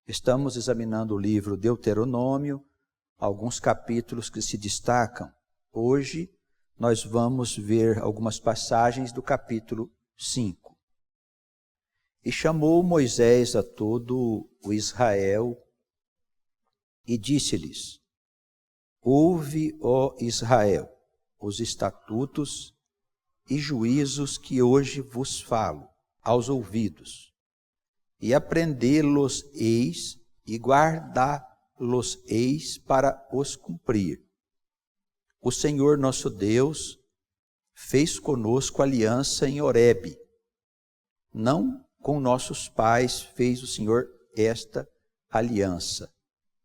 Estamos examinando o livro Deuteronômio, alguns capítulos que se destacam. Hoje nós vamos ver algumas passagens do capítulo 5. E chamou Moisés a todo o Israel e disse-lhes: Ouve, ó Israel, os estatutos e juízos que hoje vos falo aos ouvidos, e aprendê-los-eis e guardá-los-eis para os cumprir. O Senhor nosso Deus fez conosco aliança em Horebe. Não com nossos pais fez o Senhor esta aliança,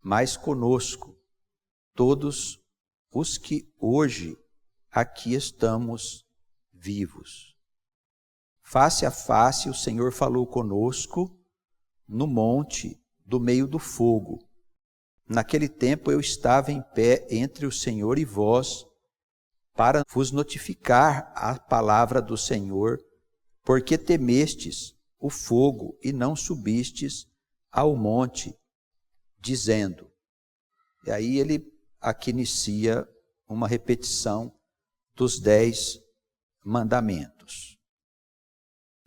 mas conosco, todos os que hoje aqui estamos vivos. Face a face o Senhor falou conosco no monte do meio do fogo. Naquele tempo eu estava em pé entre o Senhor e vós, para vos notificar a palavra do Senhor, porque temestes o fogo e não subistes ao monte, dizendo. E aí ele aqui inicia uma repetição dos 10 mandamentos.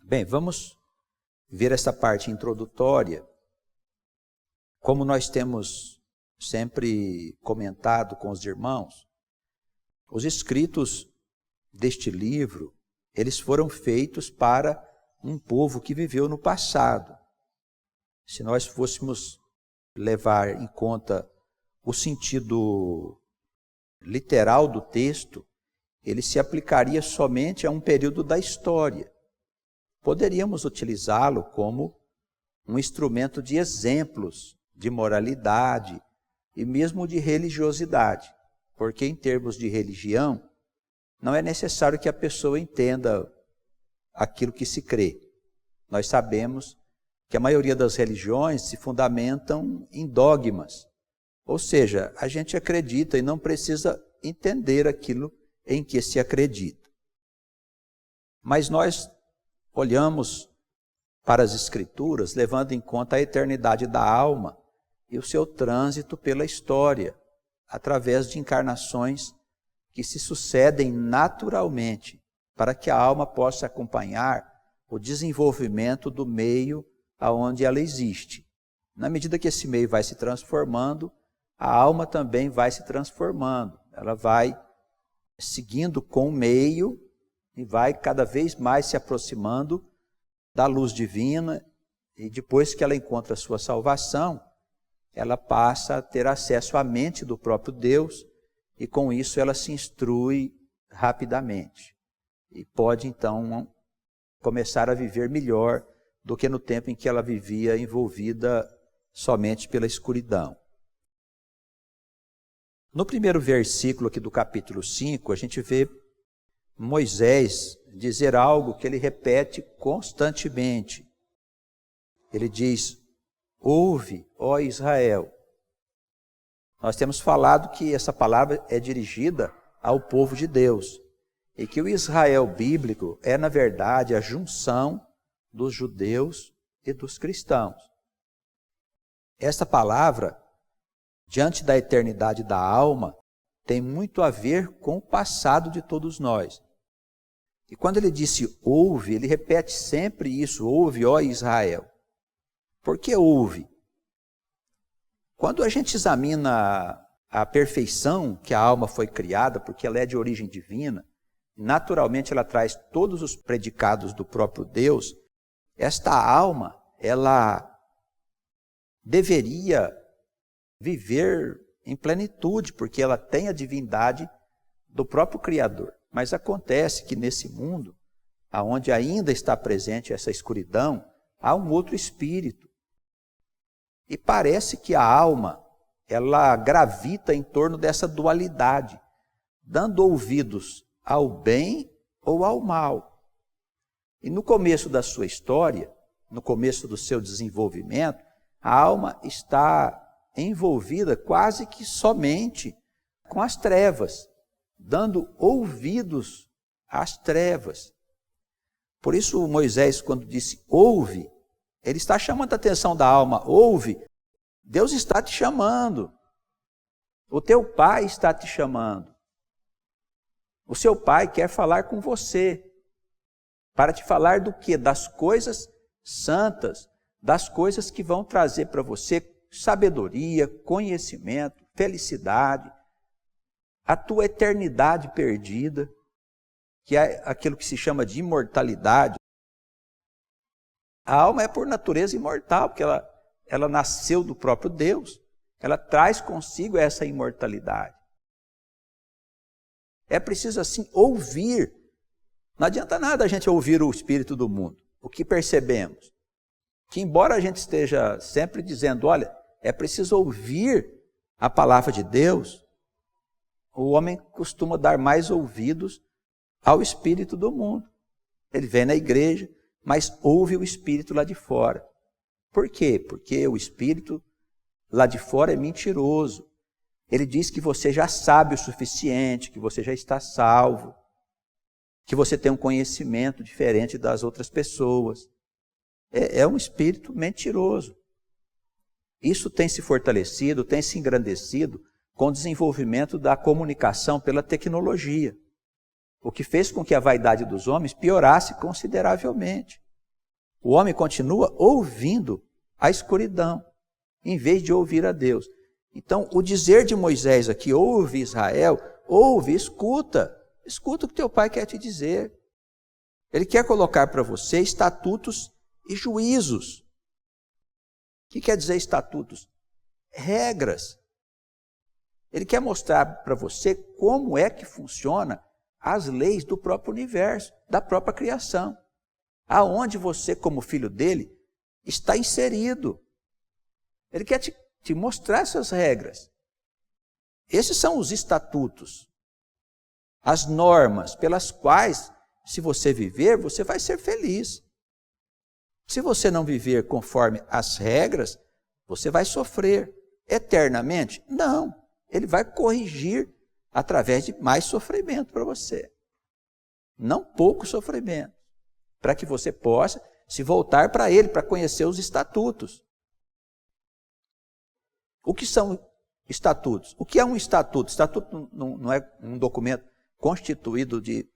Bem, vamos ver essa parte introdutória. Como nós temos sempre comentado com os irmãos, os escritos deste livro, eles foram feitos para um povo que viveu no passado. Se nós fôssemos levar em conta o sentido literal do texto, ele se aplicaria somente a um período da história. Poderíamos utilizá-lo como um instrumento de exemplos de moralidade e mesmo de religiosidade, porque em termos de religião, não é necessário que a pessoa entenda aquilo que se crê. Nós sabemos que a maioria das religiões se fundamentam em dogmas, ou seja, a gente acredita e não precisa entender aquilo em que se acredita. Mas nós olhamos para as Escrituras, levando em conta a eternidade da alma e o seu trânsito pela história, através de encarnações que se sucedem naturalmente, para que a alma possa acompanhar o desenvolvimento do meio aonde ela existe. Na medida que esse meio vai se transformando, a alma também vai se transformando. Ela vai seguindo com o meio e vai cada vez mais se aproximando da luz divina, e depois que ela encontra a sua salvação, ela passa a ter acesso à mente do próprio Deus, e com isso ela se instrui rapidamente. E pode então começar a viver melhor do que no tempo em que ela vivia envolvida somente pela escuridão. No primeiro versículo aqui do capítulo 5, a gente vê Moisés dizer algo que ele repete constantemente. Ele diz: Ouve, ó Israel. Nós temos falado que essa palavra é dirigida ao povo de Deus, e que o Israel bíblico é, na verdade, a junção dos judeus e dos cristãos. Esta palavra, diante da eternidade da alma, tem muito a ver com o passado de todos nós. E quando ele disse ouve, ele repete sempre isso: ouve, ó Israel. Por que ouve? Quando a gente examina a perfeição que a alma foi criada, porque ela é de origem divina, naturalmente ela traz todos os predicados do próprio Deus, esta alma, ela deveria viver em plenitude, porque ela tem a divindade do próprio Criador. Mas acontece que nesse mundo, onde ainda está presente essa escuridão, há um outro espírito. E parece que a alma, ela gravita em torno dessa dualidade, dando ouvidos ao bem ou ao mal. E no começo da sua história, no começo do seu desenvolvimento, a alma está envolvida quase que somente com as trevas, dando ouvidos às trevas. Por isso Moisés, quando disse ouve, ele está chamando a atenção da alma: ouve, Deus está te chamando. O teu pai está te chamando. O seu pai quer falar com você. Para te falar do quê? Das coisas santas, das coisas que vão trazer para você sabedoria, conhecimento, felicidade, a tua eternidade perdida, que é aquilo que se chama de imortalidade. A alma é por natureza imortal, porque ela nasceu do próprio Deus. Ela traz consigo essa imortalidade. É preciso assim ouvir. Não adianta nada a gente ouvir o espírito do mundo. O que percebemos? Que embora a gente esteja sempre dizendo, olha, é preciso ouvir a palavra de Deus, o homem costuma dar mais ouvidos ao espírito do mundo. Ele vem na igreja, mas ouve o espírito lá de fora. Por quê? Porque o espírito lá de fora é mentiroso. Ele diz que você já sabe o suficiente, que você já está salvo, que você tem um conhecimento diferente das outras pessoas. É um espírito mentiroso. Isso tem se fortalecido, tem se engrandecido com o desenvolvimento da comunicação pela tecnologia, o que fez com que a vaidade dos homens piorasse consideravelmente. O homem continua ouvindo a escuridão, em vez de ouvir a Deus. Então, o dizer de Moisés aqui, ouve Israel, ouve, escuta o que teu pai quer te dizer. Ele quer colocar para você estatutos e juízos. O que quer dizer estatutos? Regras. Ele quer mostrar para você como é que funciona as leis do próprio universo, da própria criação. Aonde você, como filho dele, está inserido. Ele quer te mostrar essas regras. Esses são os estatutos, as normas pelas quais, se você viver, você vai ser feliz. Se você não viver conforme as regras, você vai sofrer eternamente? Não. Ele vai corrigir através de mais sofrimento para você. Não pouco sofrimento. Para que você possa se voltar para ele, para conhecer os estatutos. O que são estatutos? O que é um estatuto? Estatuto não é um documento constituído de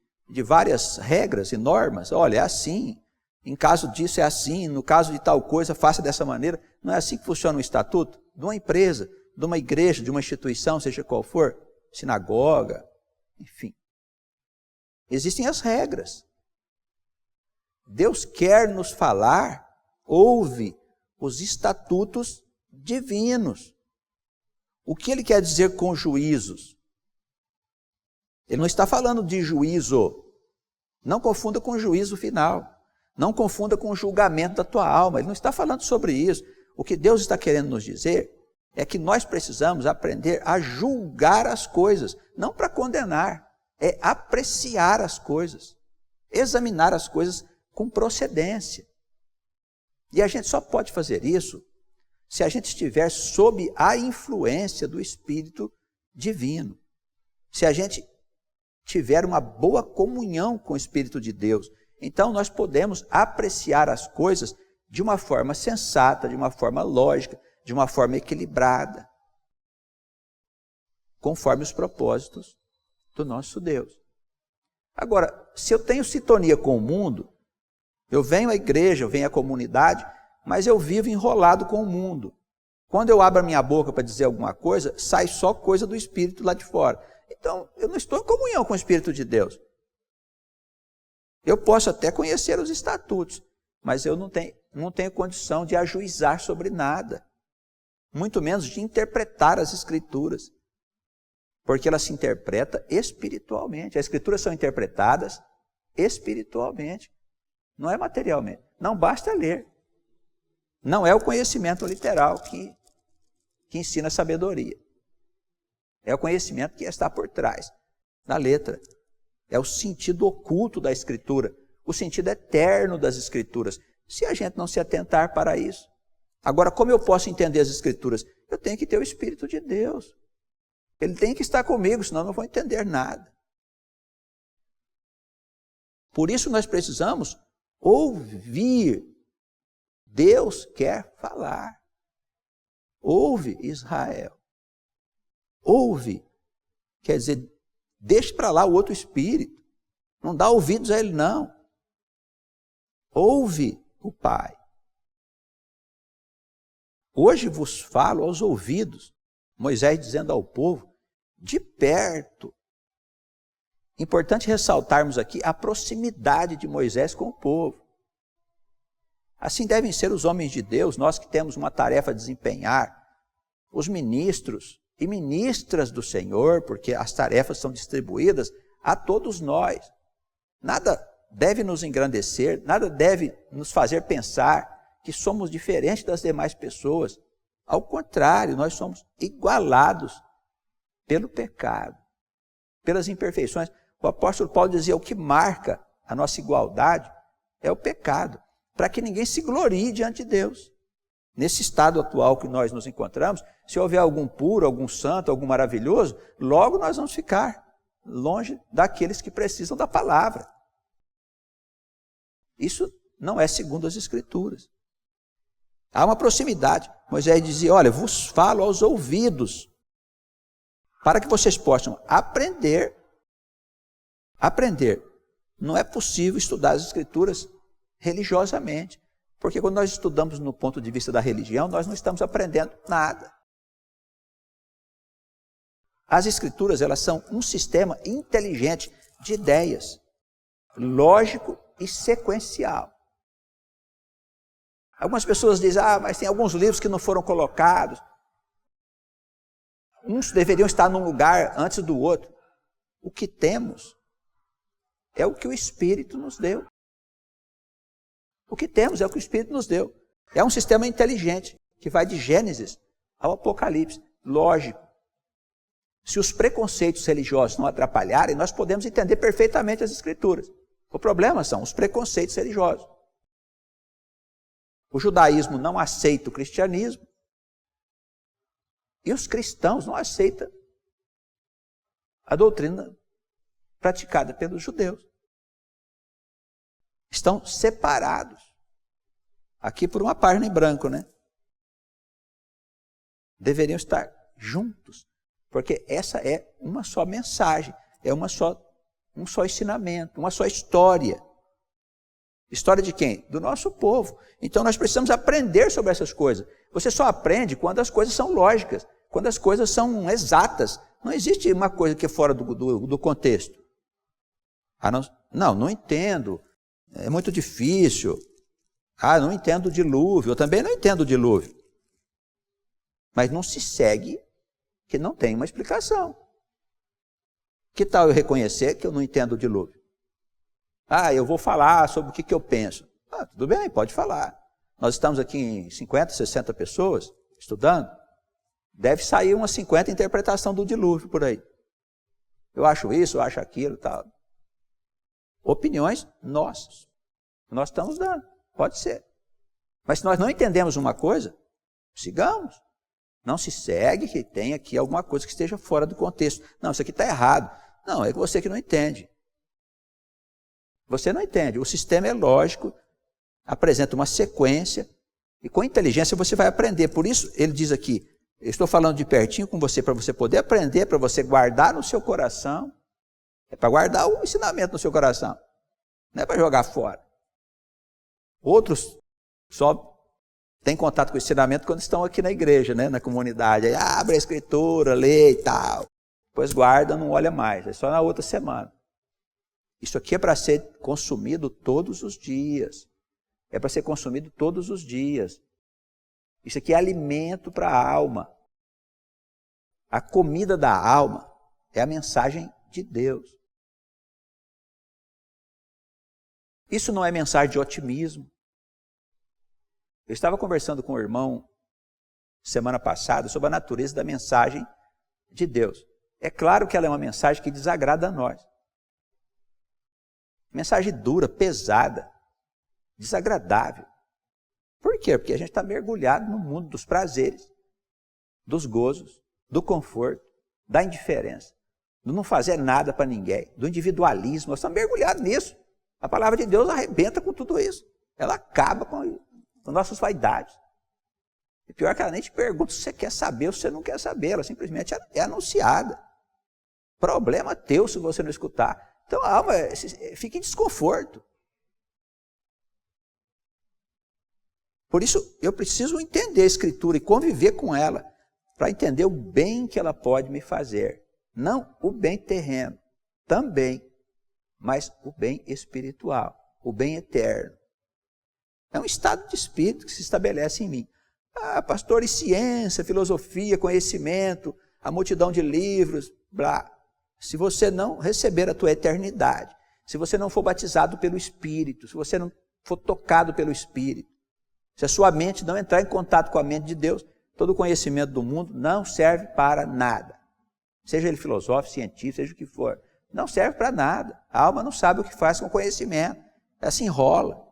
várias regras e normas. Olha, é assim. Em caso disso é assim. No caso de tal coisa, faça dessa maneira. Não é assim que funciona um estatuto? De uma empresa, de uma igreja, de uma instituição, seja qual for, sinagoga, enfim. Existem as regras. Deus quer nos falar, ouve os estatutos divinos. O que ele quer dizer com juízos? Ele não está falando de juízo. Não confunda com o juízo final. Não confunda com o julgamento da tua alma. Ele não está falando sobre isso. O que Deus está querendo nos dizer é que nós precisamos aprender a julgar as coisas. Não para condenar. É apreciar as coisas. Examinar as coisas com procedência. E a gente só pode fazer isso se a gente estiver sob a influência do Espírito Divino. Se a gente tiver uma boa comunhão com o Espírito de Deus, então nós podemos apreciar as coisas de uma forma sensata, de uma forma lógica, de uma forma equilibrada, conforme os propósitos do nosso Deus. Agora, se eu tenho sintonia com o mundo, eu venho à igreja, eu venho à comunidade, mas eu vivo enrolado com o mundo. Quando eu abro a minha boca para dizer alguma coisa, sai só coisa do Espírito lá de fora. Então, eu não estou em comunhão com o Espírito de Deus. Eu posso até conhecer os estatutos, mas eu não tenho condição de ajuizar sobre nada. Muito menos de interpretar as Escrituras. Porque ela se interpreta espiritualmente. As Escrituras são interpretadas espiritualmente. Não é materialmente. Não basta ler. Não é o conhecimento literal que ensina a sabedoria. É o conhecimento que está por trás da letra. É o sentido oculto da Escritura. O sentido eterno das Escrituras. Se a gente não se atentar para isso. Agora, como eu posso entender as Escrituras? Eu tenho que ter o Espírito de Deus. Ele tem que estar comigo, senão eu não vou entender nada. Por isso nós precisamos ouvir. Deus quer falar. Ouve, Israel. Ouve. Quer dizer, deixe para lá o outro espírito. Não dá ouvidos a ele, não. Ouve o Pai. Hoje vos falo aos ouvidos. Moisés dizendo ao povo, de perto. Importante ressaltarmos aqui a proximidade de Moisés com o povo. Assim devem ser os homens de Deus, nós que temos uma tarefa a desempenhar, os ministros e ministras do Senhor, porque as tarefas são distribuídas a todos nós. Nada deve nos engrandecer, nada deve nos fazer pensar que somos diferentes das demais pessoas. Ao contrário, nós somos igualados pelo pecado, pelas imperfeições. O apóstolo Paulo dizia, o que marca a nossa igualdade é o pecado, para que ninguém se glorie diante de Deus. Nesse estado atual que nós nos encontramos, se houver algum puro, algum santo, algum maravilhoso, logo nós vamos ficar longe daqueles que precisam da palavra. Isso não é segundo as Escrituras. Há uma proximidade. Moisés dizia, olha, vos falo aos ouvidos, para que vocês possam aprender. Aprender. Não é possível estudar as Escrituras religiosamente, porque quando nós estudamos no ponto de vista da religião, nós não estamos aprendendo nada. As Escrituras, elas são um sistema inteligente de ideias, lógico e sequencial. Algumas pessoas dizem, mas tem alguns livros que não foram colocados. Uns deveriam estar num lugar antes do outro. O que temos é o que o Espírito nos deu. O que temos é o que o Espírito nos deu. É um sistema inteligente, que vai de Gênesis ao Apocalipse. Lógico. Se os preconceitos religiosos não atrapalharem, nós podemos entender perfeitamente as Escrituras. O problema são os preconceitos religiosos. O judaísmo não aceita o cristianismo e os cristãos não aceitam a doutrina praticada pelos judeus. Estão separados. Aqui por uma página em branco, né? Deveriam estar juntos, porque essa é uma só mensagem, é um só ensinamento, uma só história. História de quem? Do nosso povo. Então nós precisamos aprender sobre essas coisas. Você só aprende quando as coisas são lógicas, quando as coisas são exatas. Não existe uma coisa que é fora do contexto. Não entendo. É muito difícil. Não entendo o dilúvio. Eu também não entendo o dilúvio. Mas não se segue que não tem uma explicação. Que tal eu reconhecer que eu não entendo o dilúvio? Eu vou falar sobre o que eu penso. Tudo bem, pode falar. Nós estamos aqui em 50, 60 pessoas estudando. Deve sair umas 50 interpretações do dilúvio por aí. Eu acho isso, eu acho aquilo, tal. Opiniões nossas. Nós estamos dando, pode ser. Mas se nós não entendemos uma coisa, sigamos. Não se segue que tem aqui alguma coisa que esteja fora do contexto. Não, isso aqui está errado. Não, é você que não entende. Você não entende. O sistema é lógico, apresenta uma sequência, e com inteligência você vai aprender. Por isso, ele diz aqui, eu estou falando de pertinho com você, para você poder aprender, para você guardar no seu coração. É para guardar o ensinamento no seu coração. Não é para jogar fora. Outros só têm contato com o ensinamento quando estão aqui na igreja, né, na comunidade. Aí abre a escritura, lê e tal. Depois guarda, não olha mais. É só na outra semana. Isso aqui é para ser consumido todos os dias. É para ser consumido todos os dias. Isso aqui é alimento para a alma. A comida da alma é a mensagem de Deus. Isso não é mensagem de otimismo. Eu estava conversando com o irmão semana passada sobre a natureza da mensagem de Deus. É claro que ela é uma mensagem que desagrada a nós. Mensagem dura, pesada, desagradável. Por quê? Porque a gente está mergulhado no mundo dos prazeres, dos gozos, do conforto, da indiferença, do não fazer nada para ninguém, do individualismo. Nós estamos mergulhados nisso. A palavra de Deus arrebenta com tudo isso. Ela acaba com nossas vaidades. E pior que ela nem te pergunta se você quer saber ou se você não quer saber, ela simplesmente é anunciada. Problema teu se você não escutar. Então a alma fica em desconforto. Por isso eu preciso entender a Escritura e conviver com ela para entender o bem que ela pode me fazer. Não o bem terreno, também, mas o bem espiritual, o bem eterno. É um estado de espírito que se estabelece em mim. Ah, pastor, e ciência, filosofia, conhecimento, a multidão de livros, blá. Se você não receber a tua eternidade, se você não for batizado pelo Espírito, se você não for tocado pelo Espírito, se a sua mente não entrar em contato com a mente de Deus, todo o conhecimento do mundo não serve para nada. Seja ele filosófico, científico, seja o que for. Não serve para nada. A alma não sabe o que faz com o conhecimento. Ela se enrola.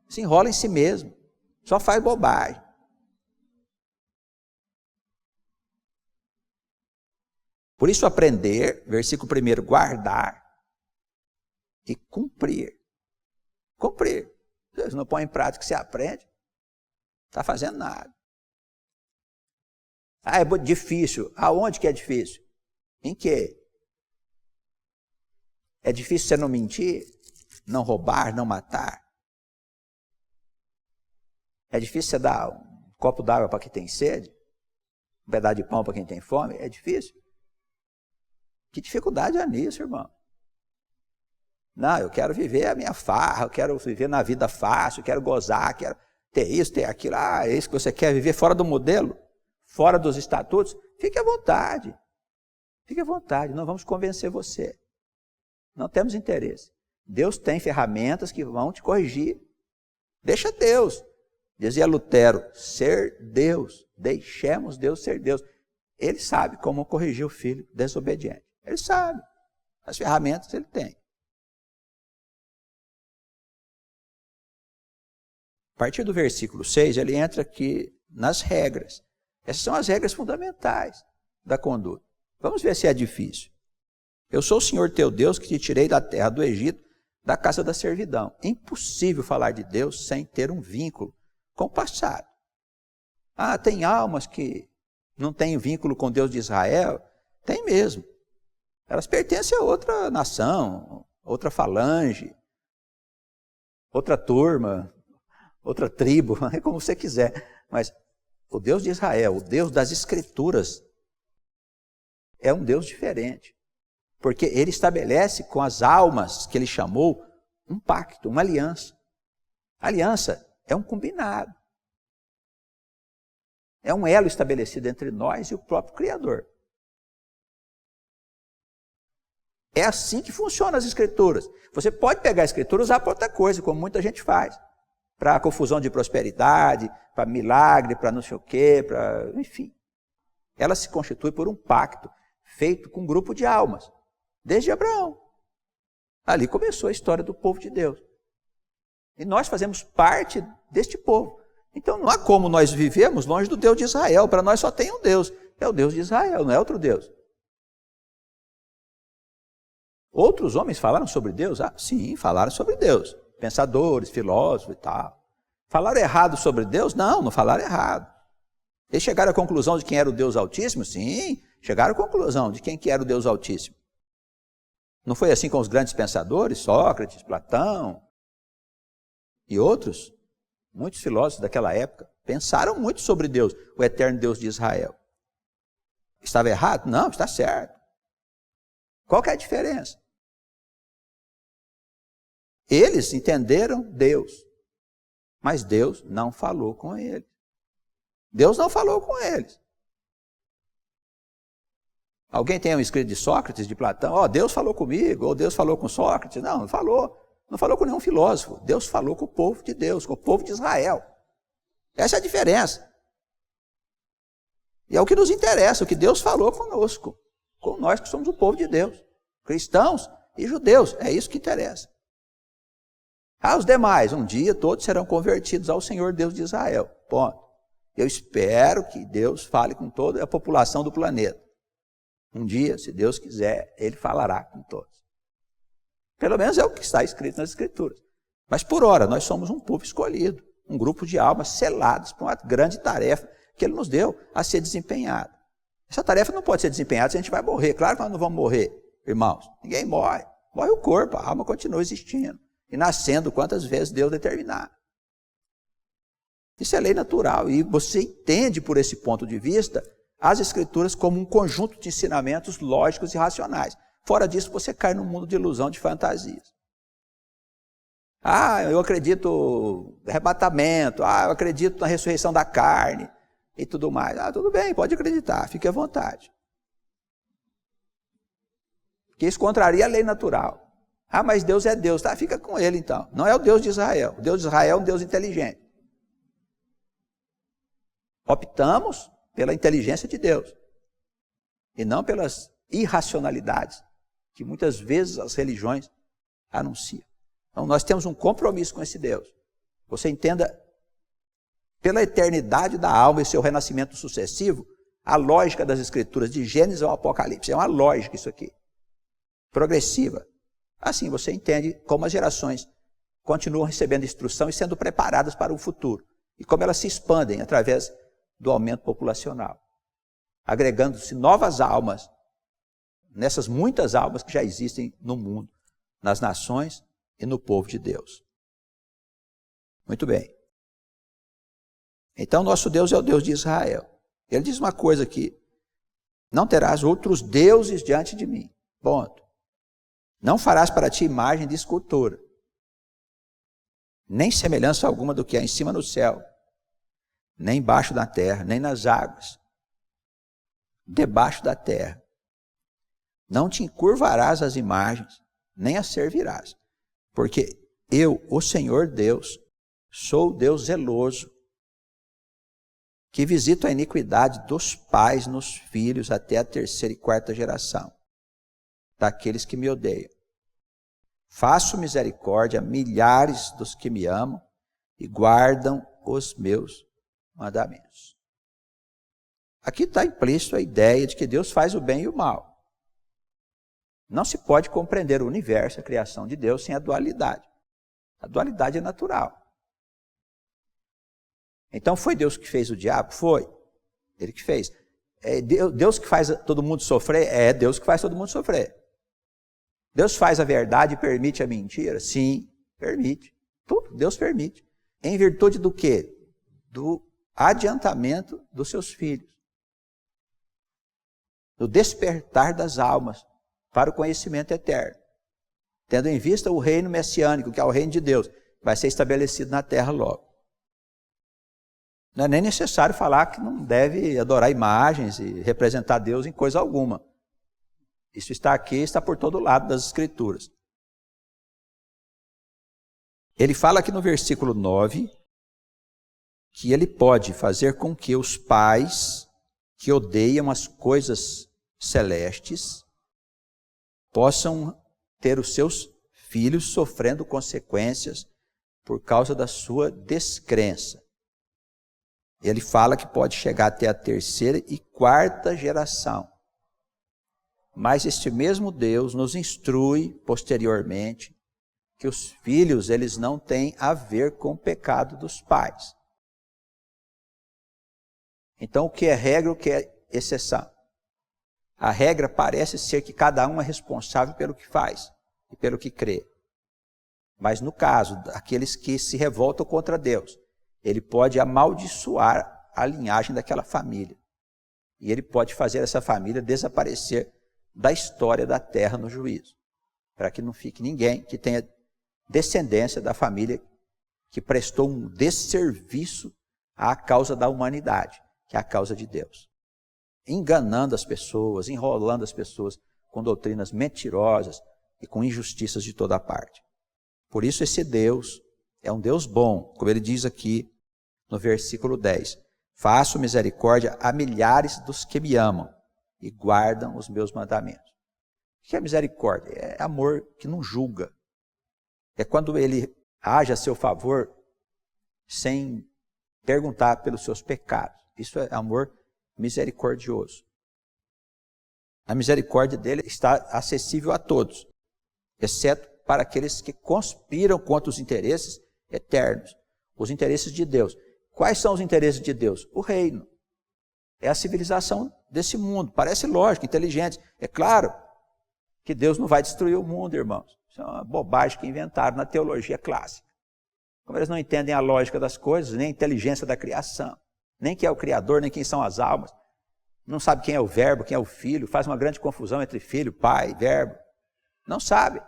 Se enrola em si mesmo. Só faz bobagem. Por isso aprender, versículo 1, guardar e cumprir. Cumprir. Deus não põe em prática o que você aprende, não está fazendo nada. Ah, é difícil. Aonde que é difícil? Em quê? É difícil você não mentir, não roubar, não matar? É difícil você dar um copo d'água para quem tem sede? Um pedaço de pão para quem tem fome? É difícil? Que dificuldade é nisso, irmão? Não, eu quero viver a minha farra, eu quero viver na vida fácil, eu quero gozar, quero ter isso, ter aquilo. Ah, é isso que você quer, viver fora do modelo? Fora dos estatutos? Fique à vontade. Fique à vontade, não vamos convencer você. Não temos interesse. Deus tem ferramentas que vão te corrigir. Deixa Deus. Dizia Lutero, ser Deus, deixemos Deus ser Deus. Ele sabe como corrigir o filho desobediente. Ele sabe. As ferramentas ele tem. A partir do versículo 6, ele entra aqui nas regras. Essas são as regras fundamentais da conduta. Vamos ver se é difícil. Eu sou o Senhor teu Deus que te tirei da terra do Egito, da casa da servidão. É impossível falar de Deus sem ter um vínculo com o passado. Ah, tem almas que não têm vínculo com Deus de Israel? Tem mesmo. Elas pertencem a outra nação, outra falange, outra turma, outra tribo, é como você quiser. Mas o Deus de Israel, o Deus das Escrituras, é um Deus diferente. Porque ele estabelece com as almas que ele chamou um pacto, uma aliança. A aliança é um combinado. É um elo estabelecido entre nós e o próprio Criador. É assim que funcionam as Escrituras. Você pode pegar a Escritura e usar para outra coisa, como muita gente faz. Para confusão de prosperidade, para milagre, para não sei o quê, para... enfim. Ela se constitui por um pacto feito com um grupo de almas. Desde Abraão. Ali começou a história do povo de Deus. E nós fazemos parte deste povo. Então não há como nós vivemos longe do Deus de Israel. Para nós só tem um Deus. É o Deus de Israel, não é outro Deus. Outros homens falaram sobre Deus? Ah, sim, falaram sobre Deus. Pensadores, filósofos e tal. Falaram errado sobre Deus? Não, não falaram errado. Eles chegaram à conclusão de quem era o Deus Altíssimo? Sim, chegaram à conclusão de quem que era o Deus Altíssimo. Não foi assim com os grandes pensadores, Sócrates, Platão e outros? Muitos filósofos daquela época pensaram muito sobre Deus, o eterno Deus de Israel. Estava errado? Não, está certo. Qual que é a diferença? Eles entenderam Deus, mas Deus não falou com eles. Deus não falou com eles. Alguém tem um escrito de Sócrates, de Platão? Ó, Deus falou comigo, ou Deus falou com Sócrates. Não, não falou. Não falou com nenhum filósofo. Deus falou com o povo de Deus, com o povo de Israel. Essa é a diferença. E é o que nos interessa, o que Deus falou conosco. Com nós que somos o povo de Deus. Cristãos e judeus. É isso que interessa. Os demais, um dia todos serão convertidos ao Senhor Deus de Israel. Ponto. Eu espero que Deus fale com toda a população do planeta. Um dia, se Deus quiser, Ele falará com todos. Pelo menos é o que está escrito nas Escrituras. Mas por ora, nós somos um povo escolhido, um grupo de almas seladas para uma grande tarefa que Ele nos deu a ser desempenhada. Essa tarefa não pode ser desempenhada se a gente vai morrer. Claro que nós não vamos morrer, irmãos. Ninguém morre. Morre o corpo, a alma continua existindo e nascendo quantas vezes Deus determinar. Isso é lei natural e você entende por esse ponto de vista as Escrituras como um conjunto de ensinamentos lógicos e racionais. Fora disso, você cai num mundo de ilusão, de fantasias. Eu acredito no arrebatamento, eu acredito na ressurreição da carne e tudo mais. Tudo bem, pode acreditar, fique à vontade. Porque isso contraria a lei natural. Mas Deus é Deus, tá? Fica com Ele então. Não é o Deus de Israel. O Deus de Israel é um Deus inteligente. Optamos pela inteligência de Deus e não pelas irracionalidades que muitas vezes as religiões anunciam. Então nós temos um compromisso com esse Deus. Você entenda pela eternidade da alma e seu renascimento sucessivo a lógica das Escrituras de Gênesis ao Apocalipse. É uma lógica isso aqui, progressiva. Assim você entende como as gerações continuam recebendo instrução e sendo preparadas para o futuro e como elas se expandem através do aumento populacional, agregando-se novas almas, nessas muitas almas que já existem no mundo, nas nações e no povo de Deus. Muito bem. Então, nosso Deus é o Deus de Israel. Ele diz uma coisa aqui: não terás outros deuses diante de mim. Ponto. Não farás para ti imagem de escultura, nem semelhança alguma do que há em cima no céu, nem embaixo da terra, nem nas águas, debaixo da terra. Não te encurvarás às imagens, nem as servirás, porque eu, o Senhor Deus, sou o Deus zeloso, que visito a iniquidade dos pais nos filhos até a 3ª e 4ª geração, daqueles que me odeiam. Faço misericórdia a milhares dos que me amam e guardam os meus mandamentos. Aqui está implícito a ideia de que Deus faz o bem e o mal. Não se pode compreender o universo, a criação de Deus, sem a dualidade. A dualidade é natural. Então foi Deus que fez o diabo? Foi. Ele que fez. É Deus que faz todo mundo sofrer? É Deus que faz todo mundo sofrer. Deus faz a verdade e permite a mentira? Sim, permite. Tudo Deus permite. Em virtude do quê? Do adiantamento dos seus filhos. Do despertar das almas para o conhecimento eterno. Tendo em vista o reino messiânico, que é o reino de Deus, vai ser estabelecido na terra logo. Não é nem necessário falar que não deve adorar imagens e representar Deus em coisa alguma. Isso está aqui, está por todo lado das Escrituras. Ele fala aqui no versículo 9, que ele pode fazer com que os pais que odeiam as coisas celestes possam ter os seus filhos sofrendo consequências por causa da sua descrença. Ele fala que pode chegar até a 3ª e 4ª geração. Mas este mesmo Deus nos instrui posteriormente que os filhos, eles não têm a ver com o pecado dos pais. Então, o que é regra, o que é exceção? A regra parece ser que cada um é responsável pelo que faz e pelo que crê. Mas no caso daqueles que se revoltam contra Deus, ele pode amaldiçoar a linhagem daquela família. E ele pode fazer essa família desaparecer da história da terra no juízo. Para que não fique ninguém que tenha descendência da família que prestou um desserviço à causa da humanidade, que é a causa de Deus. Enganando as pessoas, enrolando as pessoas com doutrinas mentirosas e com injustiças de toda parte. Por isso esse Deus é um Deus bom, como ele diz aqui no versículo 10. Faço misericórdia a milhares dos que me amam e guardam os meus mandamentos. O que é misericórdia? É amor que não julga. É quando ele age a seu favor sem perguntar pelos seus pecados. Isso é amor misericordioso. A misericórdia dele está acessível a todos, exceto para aqueles que conspiram contra os interesses eternos, os interesses de Deus. Quais são os interesses de Deus? O reino. é a civilização desse mundo. Parece lógico, inteligente. É claro que Deus não vai destruir o mundo, irmãos. Isso é uma bobagem que inventaram na teologia clássica. Como eles não entendem a lógica das coisas, nem a inteligência da criação, nem quem é o Criador, nem quem são as almas. Não sabe quem é o verbo, quem é o filho, faz uma grande confusão entre filho, pai, verbo. Não sabe.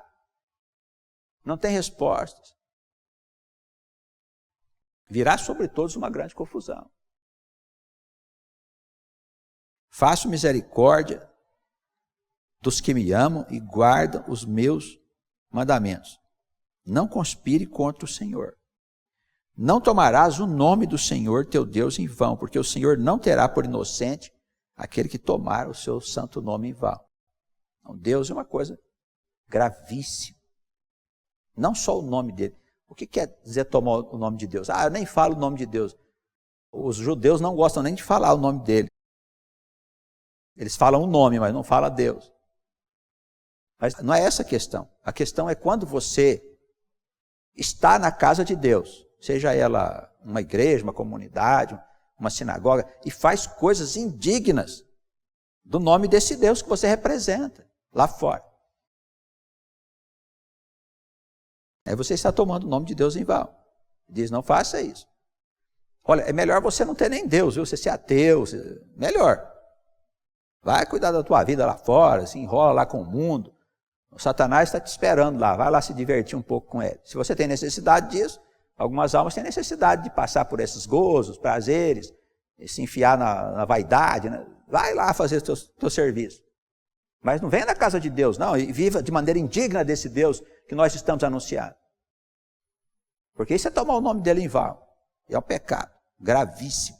Não tem respostas. Virá sobre todos uma grande confusão. Faço misericórdia dos que me amam e guardam os meus mandamentos. Não conspire contra o Senhor. Não tomarás o nome do Senhor teu Deus em vão, porque o Senhor não terá por inocente aquele que tomar o seu santo nome em vão. Então, Deus é uma coisa gravíssima. Não só o nome dele. O que quer dizer tomar o nome de Deus? Eu nem falo o nome de Deus. Os judeus não gostam nem de falar o nome dele. Eles falam o nome, mas não falam Deus. Mas não é essa a questão. A questão é quando você está na casa de Deus, seja ela uma igreja, uma comunidade, uma sinagoga, e faz coisas indignas do nome desse Deus que você representa lá fora. Aí você está tomando o nome de Deus em vão. Diz, não faça isso. Olha, é melhor você não ter nem Deus, viu? Você ser ateu, melhor. Vai cuidar da tua vida lá fora, se enrola lá com o mundo. O Satanás está te esperando lá, vai lá se divertir um pouco com ele. Se você tem necessidade disso, algumas almas têm necessidade de passar por esses gozos, prazeres, se enfiar na vaidade, né? Vai lá fazer o teu serviço. Mas não venha na casa de Deus, não, e viva de maneira indigna desse Deus que nós estamos anunciando. Porque isso é tomar o nome dele em vão. É um pecado gravíssimo.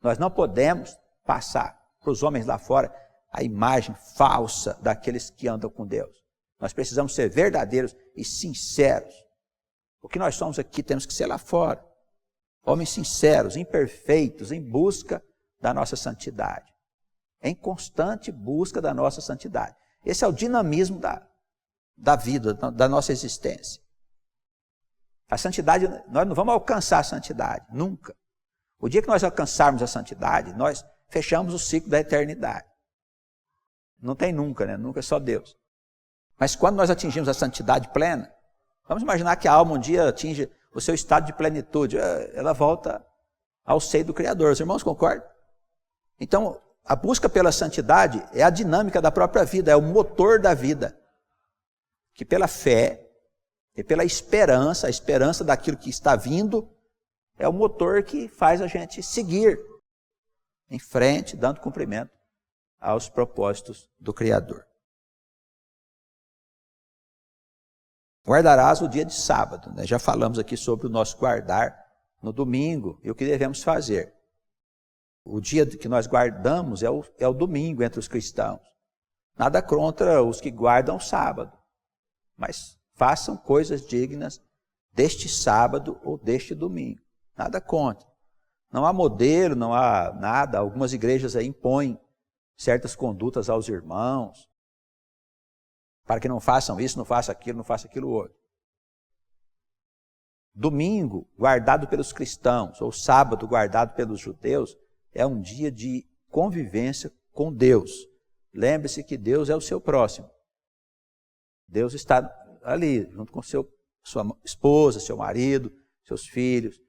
Nós não podemos passar para os homens lá fora a imagem falsa daqueles que andam com Deus. Nós precisamos ser verdadeiros e sinceros. O que nós somos aqui temos que ser lá fora. Homens sinceros, imperfeitos, em busca da nossa santidade. Em constante busca da nossa santidade. Esse é o dinamismo da vida, da nossa existência. A santidade, nós não vamos alcançar a santidade, nunca. O dia que nós alcançarmos a santidade, nós fechamos o ciclo da eternidade. Não tem nunca, né? Nunca é só Deus. Mas quando nós atingimos a santidade plena, vamos imaginar que a alma um dia atinge o seu estado de plenitude, ela volta ao seio do Criador. Os irmãos concordam? Então, a busca pela santidade é a dinâmica da própria vida, é o motor da vida. Que pela fé e pela esperança, a esperança daquilo que está vindo, é o motor que faz a gente seguir em frente, dando cumprimento aos propósitos do Criador. Guardarás o dia de sábado, né? Já falamos aqui sobre o nosso guardar no domingo e o que devemos fazer. O dia que nós guardamos é o domingo entre os cristãos. Nada contra os que guardam o sábado, mas façam coisas dignas deste sábado ou deste domingo. Nada contra. Não há modelo, não há nada. Algumas igrejas aí impõem certas condutas aos irmãos, para que não façam isso, não façam aquilo outro. Domingo, guardado pelos cristãos, ou sábado, guardado pelos judeus, é um dia de convivência com Deus. Lembre-se que Deus é o seu próximo. Deus está ali, junto com sua esposa, seu marido, seus filhos,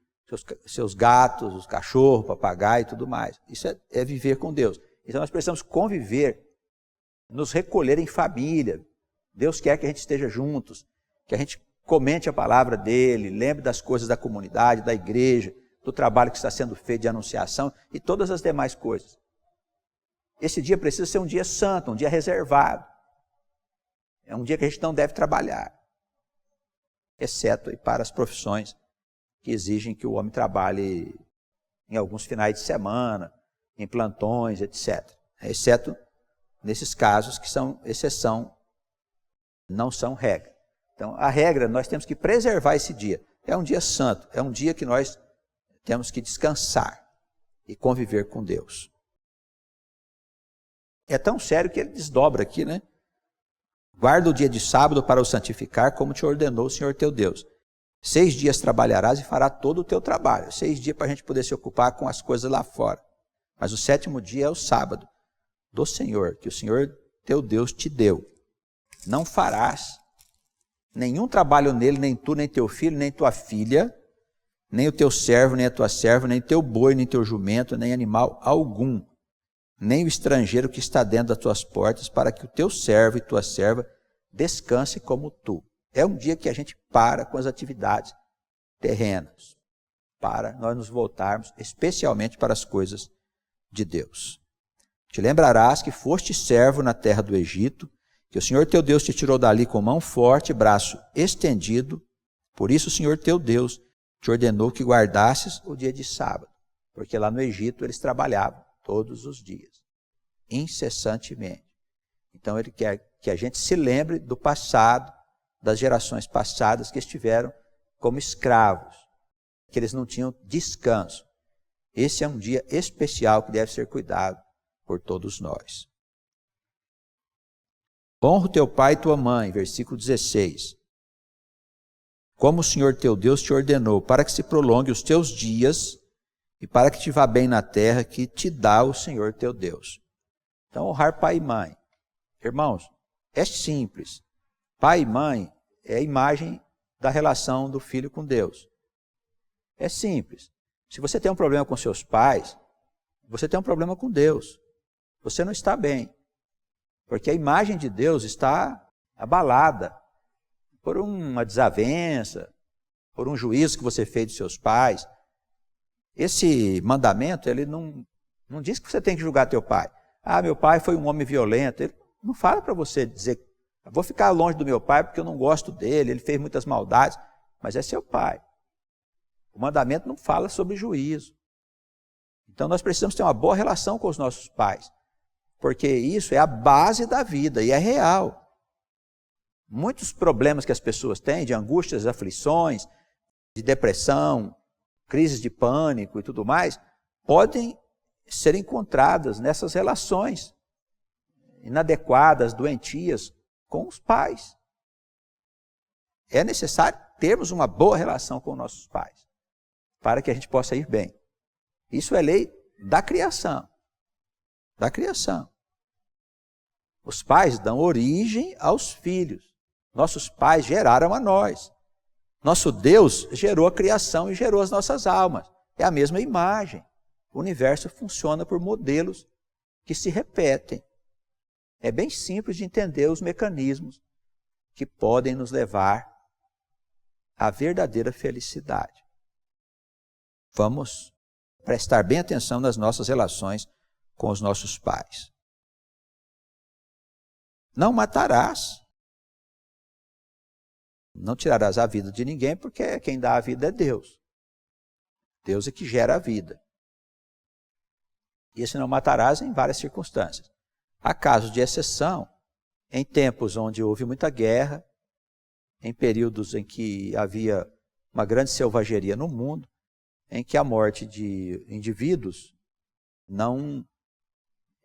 seus gatos, os cachorros, papagaio e tudo mais. Isso é viver com Deus. Então nós precisamos conviver, nos recolher em família. Deus quer que a gente esteja juntos, que a gente comente a palavra dele, lembre das coisas da comunidade, da igreja, do trabalho que está sendo feito de anunciação e todas as demais coisas. Esse dia precisa ser um dia santo, um dia reservado. É um dia que a gente não deve trabalhar, exceto para as profissões que exigem que o homem trabalhe em alguns finais de semana, em plantões, etc. Exceto nesses casos que são exceção, não são regra. Então, a regra, nós temos que preservar esse dia. É um dia santo, é um dia que nós temos que descansar e conviver com Deus. É tão sério que ele desdobra aqui, né? Guarda o dia de sábado para o santificar, como te ordenou o Senhor teu Deus. 6 dias trabalharás e fará todo o teu trabalho. 6 dias para a gente poder se ocupar com as coisas lá fora. Mas o 7º dia é o sábado do Senhor, que o Senhor teu Deus te deu. Não farás nenhum trabalho nele, nem tu, nem teu filho, nem tua filha, nem o teu servo, nem a tua serva, nem teu boi, nem teu jumento, nem animal algum, nem o estrangeiro que está dentro das tuas portas, para que o teu servo e tua serva descanse como tu. É um dia que a gente para com as atividades terrenas, para nós nos voltarmos especialmente para as coisas de Deus. Te lembrarás que foste servo na terra do Egito, que o Senhor teu Deus te tirou dali com mão forte e braço estendido. Por isso o Senhor teu Deus te ordenou que guardasses o dia de sábado, porque lá no Egito eles trabalhavam todos os dias, incessantemente. Então ele quer que a gente se lembre do passado, das gerações passadas que estiveram como escravos, que eles não tinham descanso. Esse é um dia especial que deve ser cuidado por todos nós. Honra o teu pai e tua mãe, versículo 16. Como o Senhor teu Deus te ordenou, para que se prolongue os teus dias e para que te vá bem na terra que te dá o Senhor teu Deus. Então, honrar pai e mãe. Irmãos, é simples. Pai e mãe é a imagem da relação do filho com Deus. É simples. Se você tem um problema com seus pais, você tem um problema com Deus. Você não está bem. Porque a imagem de Deus está abalada por uma desavença, por um juízo que você fez dos seus pais. Esse mandamento, ele não diz que você tem que julgar teu pai. Ah, meu pai foi um homem violento. Ele não fala para você dizer, vou ficar longe do meu pai porque eu não gosto dele, ele fez muitas maldades, mas é seu pai. O mandamento não fala sobre juízo. Então nós precisamos ter uma boa relação com os nossos pais, porque isso é a base da vida e é real. Muitos problemas que as pessoas têm, de angústias, aflições, de depressão, crises de pânico e tudo mais, podem ser encontradas nessas relações inadequadas, doentias com os pais. É necessário termos uma boa relação com nossos pais, para que a gente possa ir bem. Isso é lei da criação. Da criação. Os pais dão origem aos filhos. Nossos pais geraram a nós. Nosso Deus gerou a criação e gerou as nossas almas. É a mesma imagem. O universo funciona por modelos que se repetem. É bem simples de entender os mecanismos que podem nos levar à verdadeira felicidade. Vamos prestar bem atenção nas nossas relações com os nossos pais. Não matarás. Não tirarás a vida de ninguém, porque quem dá a vida é Deus. Deus é que gera a vida. E esse não matarás em várias circunstâncias. Há casos de exceção, em tempos onde houve muita guerra, em períodos em que havia uma grande selvageria no mundo, em que a morte de indivíduos não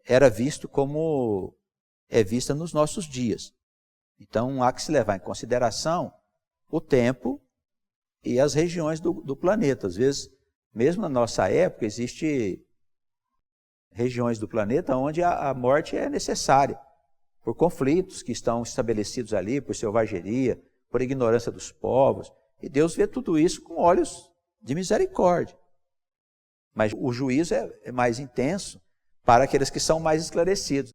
era visto como é vista nos nossos dias. Então há que se levar em consideração o tempo e as regiões do planeta. Às vezes, mesmo na nossa época, existem regiões do planeta onde a morte é necessária, por conflitos que estão estabelecidos ali, por selvageria, por ignorância dos povos. E Deus vê tudo isso com olhos de misericórdia. Mas o juízo é mais intenso para aqueles que são mais esclarecidos.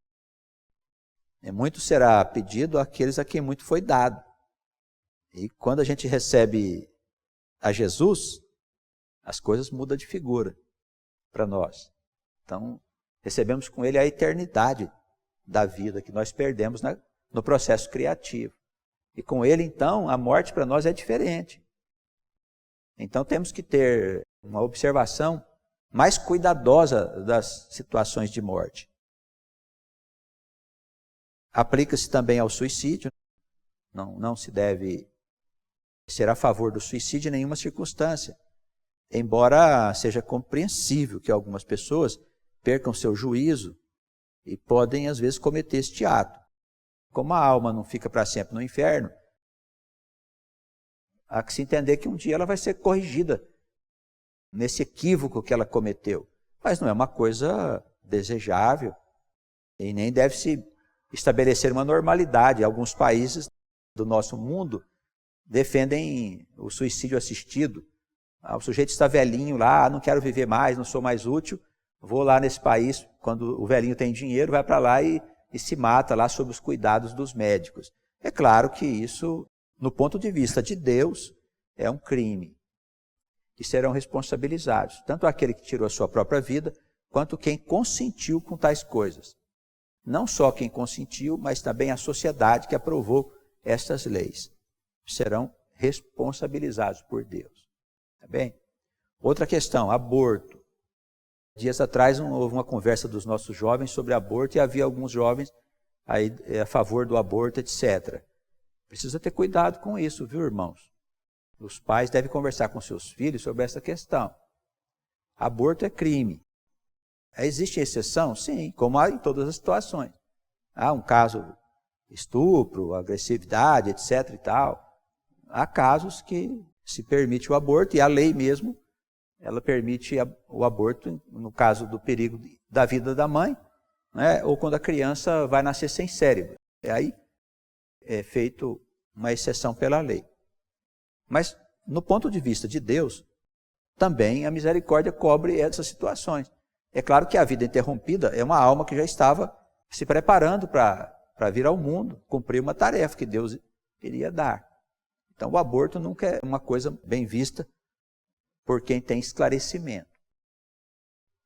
Muito será pedido àqueles a quem muito foi dado. E quando a gente recebe a Jesus, as coisas mudam de figura para nós. Então, recebemos com Ele a eternidade da vida que nós perdemos no processo criativo. E com Ele, então, a morte para nós é diferente. Então, temos que ter uma observação mais cuidadosa das situações de morte. Aplica-se também ao suicídio. Não se deve ser a favor do suicídio em nenhuma circunstância. Embora seja compreensível que algumas pessoas percam seu juízo e podem, às vezes, cometer este ato. Como a alma não fica para sempre no inferno, há que se entender que um dia ela vai ser corrigida nesse equívoco que ela cometeu. mas não é uma coisa desejável e nem deve se estabelecer uma normalidade. Alguns países do nosso mundo defendem o suicídio assistido. O sujeito está velhinho lá, não quero viver mais, não sou mais útil, vou lá nesse país, quando o velhinho tem dinheiro, vai para lá e se mata lá sob os cuidados dos médicos. É claro que isso, no ponto de vista de Deus, é um crime. E serão responsabilizados, tanto aquele que tirou a sua própria vida, quanto quem consentiu com tais coisas. Não só quem consentiu, mas também a sociedade que aprovou estas leis. Serão responsabilizados por Deus. Tá bem? Outra questão, aborto. Dias atrás houve uma conversa dos nossos jovens sobre aborto e havia alguns jovens aí a favor do aborto, etc. Precisa ter cuidado com isso, viu, irmãos? Os pais devem conversar com seus filhos sobre essa questão. Aborto é crime. Existe exceção? Sim, como há em todas as situações. Há um caso estupro, agressividade, etc. e tal. Há casos que se permite o aborto e a lei mesmo, ela permite o aborto no caso do perigo da vida da mãe, né? Ou quando a criança vai nascer sem cérebro. Aí é feito uma exceção pela lei. Mas, no ponto de vista de Deus, também a misericórdia cobre essas situações. É claro que a vida interrompida é uma alma que já estava se preparando para vir ao mundo, cumprir uma tarefa que Deus iria dar. Então, o aborto nunca é uma coisa bem vista por quem tem esclarecimento.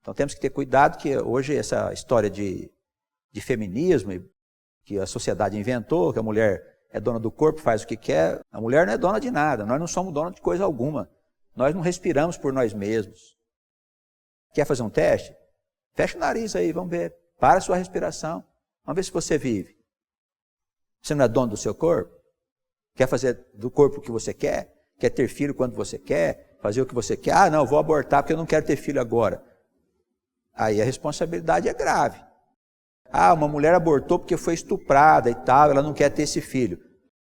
Então, temos que ter cuidado que hoje essa história de feminismo que a sociedade inventou, que a mulher é dona do corpo, faz o que quer. A mulher não é dona de nada, nós não somos donos de coisa alguma. Nós não respiramos por nós mesmos. Quer fazer um teste? Fecha o nariz aí, vamos ver. Para a sua respiração. Vamos ver se você vive. Você não é dono do seu corpo? Quer fazer do corpo o que você quer? Quer ter filho quando você quer? Fazer o que você quer? Ah, não, vou abortar porque eu não quero ter filho agora. Aí a responsabilidade é grave. Ah, uma mulher abortou porque foi estuprada e tal, ela não quer ter esse filho.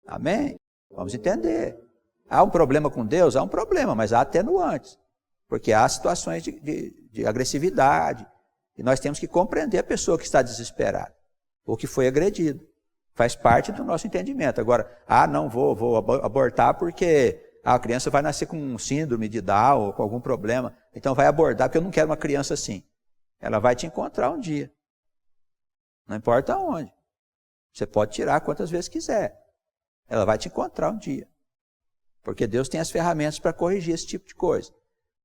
Amém? Vamos entender. Há um problema com Deus? Há um problema, mas há atenuantes. Porque há situações de agressividade. E nós temos que compreender a pessoa que está desesperada, ou que foi agredida. Faz parte do nosso entendimento. Agora, não vou abortar porque a criança vai nascer com um síndrome de Down ou com algum problema. Então vai abortar porque eu não quero uma criança assim. Ela vai te encontrar um dia. Não importa onde. Você pode tirar quantas vezes quiser. Ela vai te encontrar um dia. Porque Deus tem as ferramentas para corrigir esse tipo de coisa.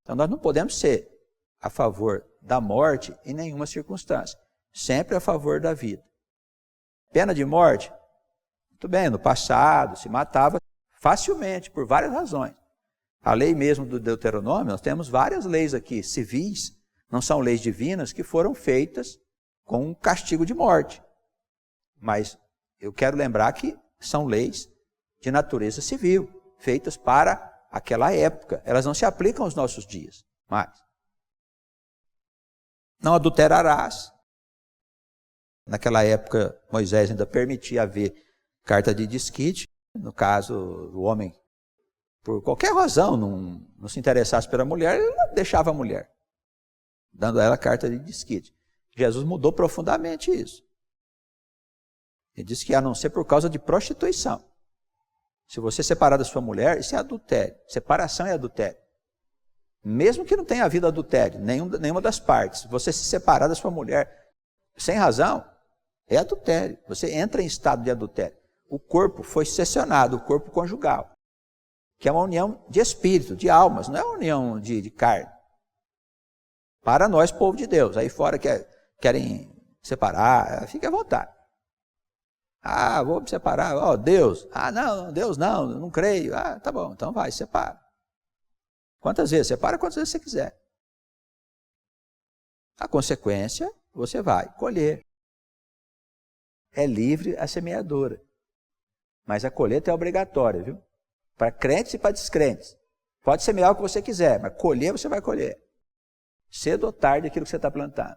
Então nós não podemos ser a favor da morte em nenhuma circunstância. Sempre a favor da vida. Pena de morte? Muito bem, no passado se matava facilmente, por várias razões. A lei mesmo do Deuteronômio, nós temos várias leis aqui, civis, não são leis divinas, que foram feitas com um castigo de morte. Mas eu quero lembrar que são leis de natureza civil, feitas para aquela época. Elas não se aplicam aos nossos dias, mais. Não adulterarás. Naquela época, Moisés ainda permitia haver carta de desquite. No caso, o homem, por qualquer razão, não se interessasse pela mulher, ele deixava a mulher, dando a ela carta de desquite. Jesus mudou profundamente isso. Ele disse que a não ser por causa de prostituição. Se você separar da sua mulher, isso é adultério. Separação é adultério. Mesmo que não tenha havido adultério, nenhuma das partes. Se você se separar da sua mulher sem razão, é adultério. Você entra em estado de adultério. O corpo foi cessionado, o corpo conjugal, que é uma união de espírito, de almas, não é uma união de carne. Para nós, povo de Deus. Aí fora querem separar, fique à vontade. Vou me separar, Deus. Não, Deus não creio. Tá bom, então vai, separa. Quantas vezes? Separa quantas vezes você quiser. A consequência, você vai colher. É livre a semeadura. Mas a colheita é obrigatória, viu? Para crentes e para descrentes. Pode semear o que você quiser, mas colher você vai colher. Cedo ou tarde aquilo que você está plantando.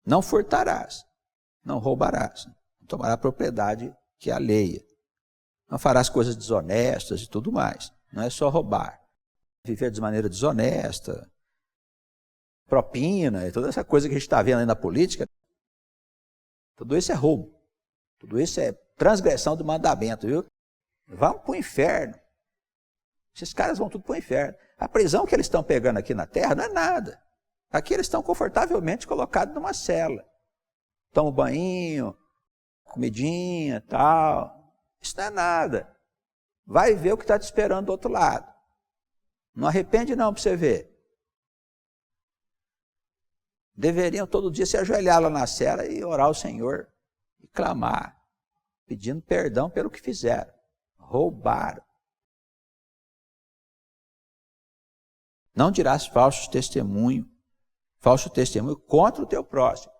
Não furtarás, não roubarás, não tomarás propriedade que é alheia. Não farás coisas desonestas e tudo mais. Não é só roubar. viver de maneira desonesta, propina, toda essa coisa que a gente está vendo aí na política, tudo isso é roubo. Tudo isso é transgressão do mandamento, viu? Vão para o inferno. Esses caras vão tudo para o inferno. A prisão que eles estão pegando aqui na terra não é nada. Aqui eles estão confortavelmente colocados numa cela. Tomam banho, comidinha, tal. Isso não é nada. Vai ver o que está te esperando do outro lado. Não arrepende não para você ver. Deveriam todo dia se ajoelhar lá na cela e orar ao Senhor. E clamar, pedindo perdão pelo que fizeram. Roubaram. Não dirás falso testemunho contra o teu próximo.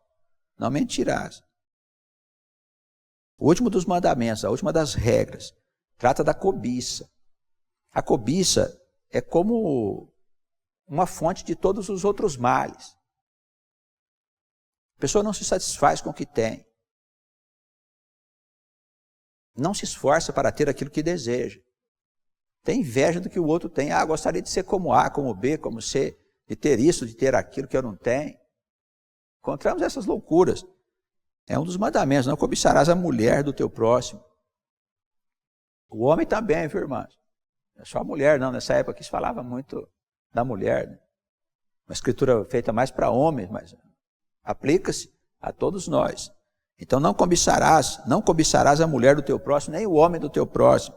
Não mentirás. O último dos mandamentos, a última das regras, trata da cobiça. A cobiça é como uma fonte de todos os outros males. A pessoa não se satisfaz com o que tem. Não se esforça para ter aquilo que deseja. Tem inveja do que o outro tem. Ah, gostaria de ser como A, como B, como C, de ter isso, de ter aquilo que eu não tenho. Encontramos essas loucuras. É um dos mandamentos. Não cobiçarás a mulher do teu próximo. O homem também, viu, irmãos? Não é só a mulher, não. Nessa época aqui se falava muito da mulher. Né? Uma escritura feita mais para homens, mas aplica-se a todos nós. Então não cobiçarás a mulher do teu próximo, nem o homem do teu próximo,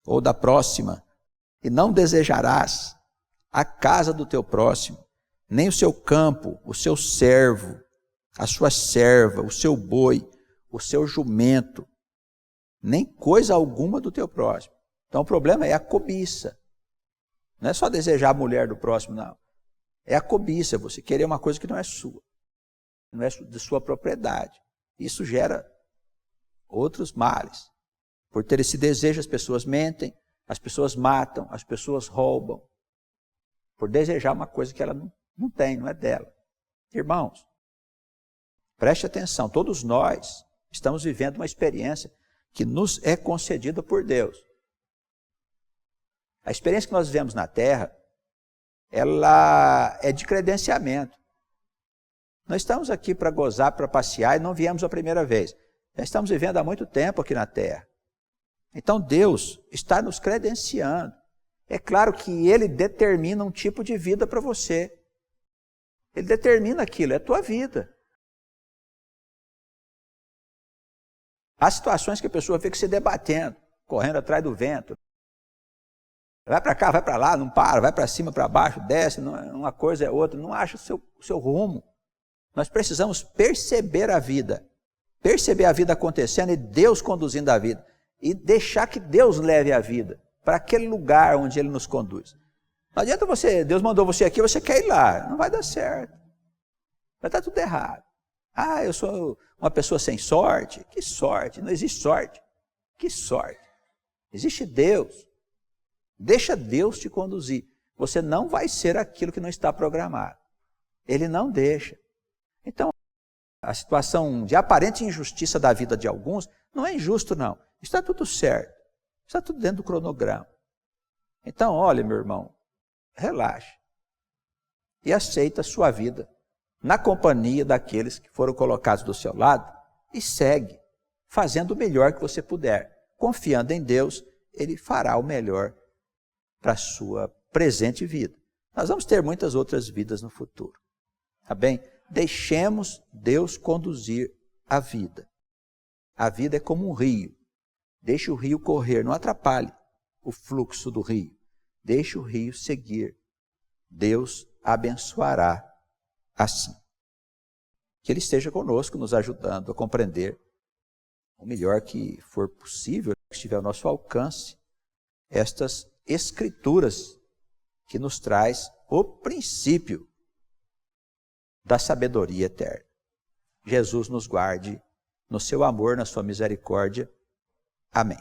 ou da próxima. E não desejarás a casa do teu próximo, nem o seu campo, o seu servo, a sua serva, o seu boi, o seu jumento, nem coisa alguma do teu próximo. Então o problema é a cobiça. Não é só desejar a mulher do próximo, não. É a cobiça, você querer uma coisa que não é sua, não é de sua propriedade. Isso gera outros males. Por ter esse desejo, as pessoas mentem, as pessoas matam, as pessoas roubam. Por desejar uma coisa que ela não tem, não é dela. Irmãos, preste atenção, todos nós estamos vivendo uma experiência que nos é concedida por Deus. A experiência que nós vivemos na Terra, ela é de credenciamento. Nós estamos aqui para gozar, para passear e não viemos a primeira vez. Já estamos vivendo há muito tempo aqui na Terra. Então Deus está nos credenciando. É claro que Ele determina um tipo de vida para você. Ele determina aquilo, é a tua vida. Há situações que a pessoa fica se debatendo, correndo atrás do vento. Vai para cá, vai para lá, não para, vai para cima, para baixo, desce, uma coisa é outra, não acha o seu rumo. Nós precisamos perceber a vida acontecendo e Deus conduzindo a vida. E deixar que Deus leve a vida para aquele lugar onde Ele nos conduz. Não adianta Deus mandou você aqui, você quer ir lá. Não vai dar certo. Vai dar tudo errado. Ah, eu sou uma pessoa sem sorte. Que sorte? Não existe sorte. Que sorte? Existe Deus. Deixa Deus te conduzir. Você não vai ser aquilo que não está programado. Ele não deixa. Então, a situação de aparente injustiça da vida de alguns não é injusto, não. Está tudo certo. Está tudo dentro do cronograma. Então, olha, meu irmão, relaxe. E aceita a sua vida na companhia daqueles que foram colocados do seu lado e segue, fazendo o melhor que você puder. Confiando em Deus, Ele fará o melhor para a sua presente vida. Nós vamos ter muitas outras vidas no futuro. Tá bem? Deixemos Deus conduzir a vida. A vida é como um rio. Deixe o rio correr, não atrapalhe o fluxo do rio. Deixe o rio seguir. Deus abençoará assim. Que Ele esteja conosco, nos ajudando a compreender o melhor que for possível, que estiver ao nosso alcance, estas escrituras que nos traz o princípio da sabedoria eterna. Jesus nos guarde no seu amor, na sua misericórdia. Amém.